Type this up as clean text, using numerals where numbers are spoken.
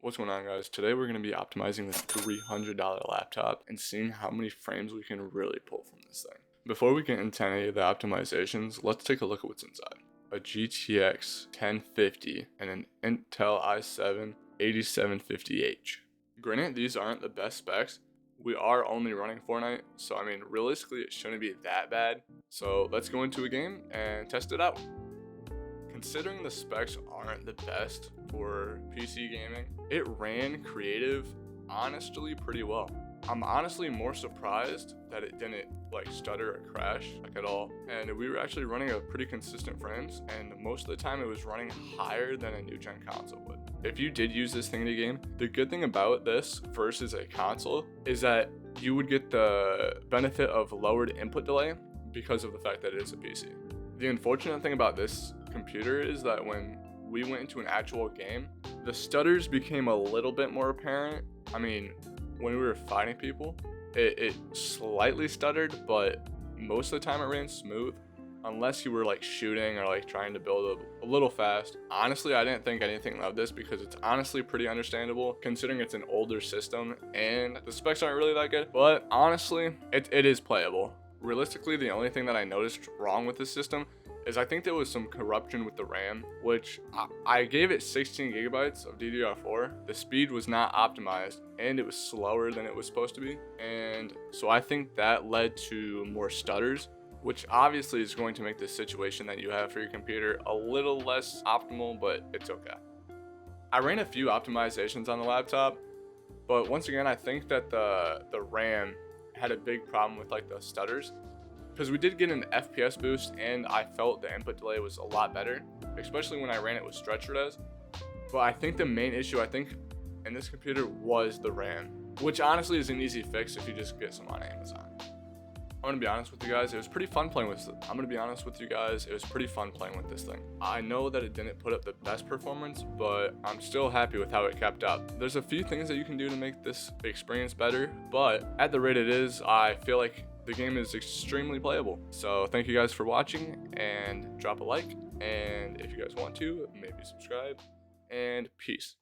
What's going on, guys? Today we're going to be optimizing this $300 laptop and seeing how many frames we can really pull from this thing. Before we get into any of the optimizations, let's take a look at what's inside. A GTX 1050 and an Intel i7 8750H. Granted, these aren't the best specs. We are only running Fortnite, so I mean, realistically, it shouldn't be that bad. So let's go into a game and test it out. Considering the specs aren't the best for PC gaming, it ran creative honestly pretty well. I'm honestly more surprised that it didn't stutter or crash at all. And we were actually running a pretty consistent frames, and most of the time it was running higher than a new gen console would. If you did use this thing in a game, the good thing about this versus a console is that you would get the benefit of lowered input delay because of the fact that it is a PC. The unfortunate thing about this computer is that when we went into an actual game, the stutters became a little bit more apparent. I mean, when we were fighting people, it slightly stuttered, but most of the time it ran smooth, unless you were shooting or trying to build a little fast. Honestly, I didn't think anything of this because it's honestly pretty understandable considering it's an older system and the specs aren't really that good, but honestly, it is playable. Realistically, the only thing that I noticed wrong with this system is I think there was some corruption with the RAM, which I gave it 16 gigabytes of DDR4. The speed was not optimized and it was slower than it was supposed to be. And so I think that led to more stutters, which obviously is going to make the situation that you have for your computer a little less optimal, but it's okay. I ran a few optimizations on the laptop, but once again, I think that the RAM had a big problem with the stutters, because we did get an FPS boost and I felt the input delay was a lot better, especially when I ran it with stretch res. But I think the main issue in this computer was the RAM, which honestly is an easy fix if you just get some on Amazon. I'm gonna be honest with you guys, it was pretty fun playing with this. thing. I know that it didn't put up the best performance, but I'm still happy with how it kept up. There's a few things that you can do to make this experience better, but at the rate it is, I feel like the game is extremely playable. So thank you guys for watching, and drop a like, and if you guys want to, maybe subscribe, and peace.